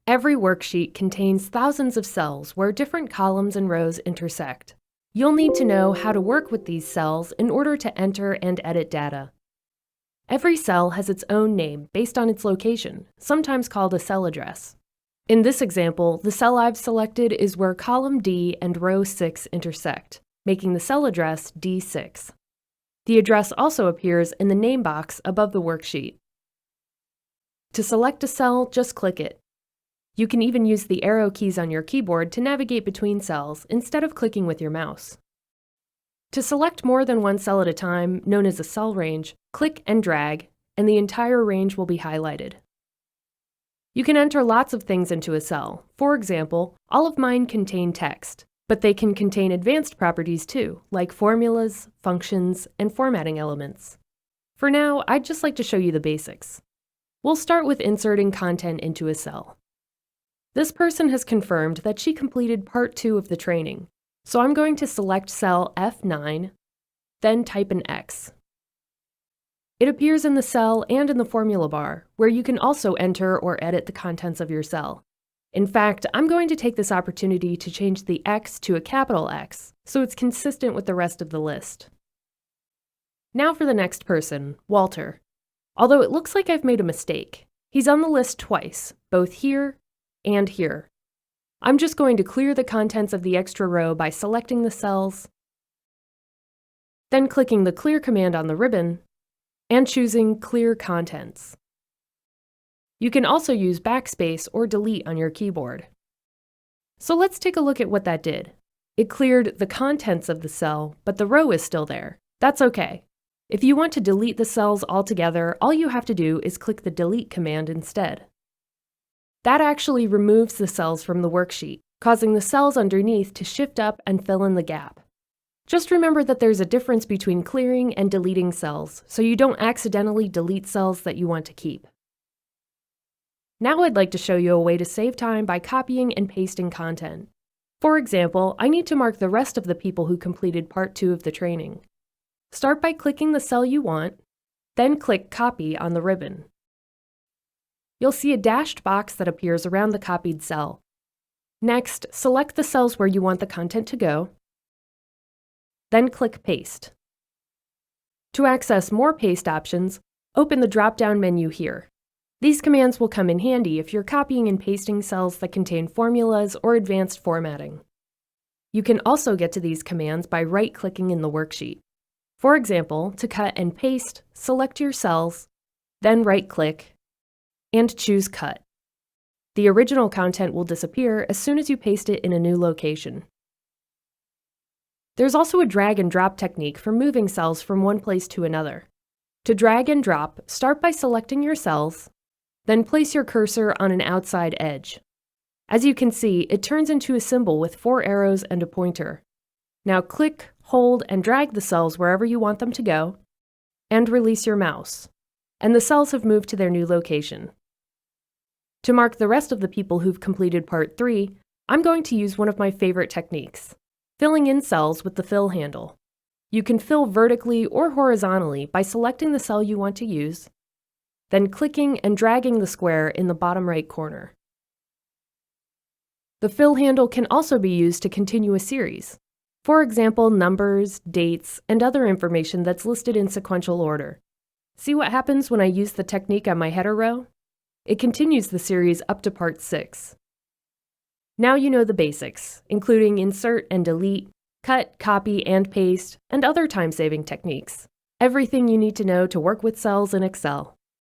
Every worksheet contains thousands of cells where different columns and rows intersect. You'll need to know how to work with these cells in order to enter and edit data. Every cell has its own name based on its location, sometimes called a cell address. In this example, the cell I've selected is where column D and row 6 intersect, making the cell address D6. The address also appears in the name box above the worksheet. To select a cell, just click it. You can even use the arrow keys on your keyboard to navigate between cells instead of clicking with your mouse. To select more than one cell at a time, known as a cell range, click and drag, and the entire range will be highlighted. You can enter lots of things into a cell. For example, all of mine contain text, but they can contain advanced properties too, like formulas, functions, and formatting elements. For now, I'd just like to show you the basics. We'll start with inserting content into a cell. This person has confirmed that she completed part 2 of the training, so I'm going to select cell F9, then type an X. It appears in the cell and in the formula bar, where you can also enter or edit the contents of your cell. In fact, I'm going to take this opportunity to change the X to a capital X, so it's consistent with the rest of the list. Now for the next person, Walter. Although it looks like I've made a mistake, he's on the list twice, both here and here. I'm just going to clear the contents of the extra row by selecting the cells, then clicking the Clear command on the ribbon, and choosing Clear Contents. You can also use backspace or delete on your keyboard. So let's take a look at what that did. It cleared the contents of the cell, but the row is still there. That's okay. If you want to delete the cells altogether, all you have to do is click the Delete command instead. That actually removes the cells from the worksheet, causing the cells underneath to shift up and fill in the gap. Just remember that there's a difference between clearing and deleting cells, so you don't accidentally delete cells that you want to keep. Now I'd like to show you a way to save time by copying and pasting content. For example, I need to mark the rest of the people who completed part 2 of the training. Start by clicking the cell you want, then click Copy on the ribbon. You'll see a dashed box that appears around the copied cell. Next, select the cells where you want the content to go, then click Paste. To access more paste options, open the drop-down menu here. These commands will come in handy if you're copying and pasting cells that contain formulas or advanced formatting. You can also get to these commands by right-clicking in the worksheet. For example, to cut and paste, select your cells, then right-click, and choose Cut. The original content will disappear as soon as you paste it in a new location. There's also a drag and drop technique for moving cells from one place to another. To drag and drop, start by selecting your cells, then place your cursor on an outside edge. As you can see, it turns into a symbol with 4 arrows and a pointer. Now click, hold, and drag the cells wherever you want them to go, and release your mouse, and the cells have moved to their new location. To mark the rest of the people who've completed part 3, I'm going to use one of my favorite techniques, filling in cells with the fill handle. You can fill vertically or horizontally by selecting the cell you want to use, then clicking and dragging the square in the bottom right corner. The fill handle can also be used to continue a series. For example, numbers, dates, and other information that's listed in sequential order. See what happens when I use the technique on my header row? It continues the series up to part 6. Now you know the basics, including insert and delete, cut, copy, and paste, and other time-saving techniques. Everything you need to know to work with cells in Excel.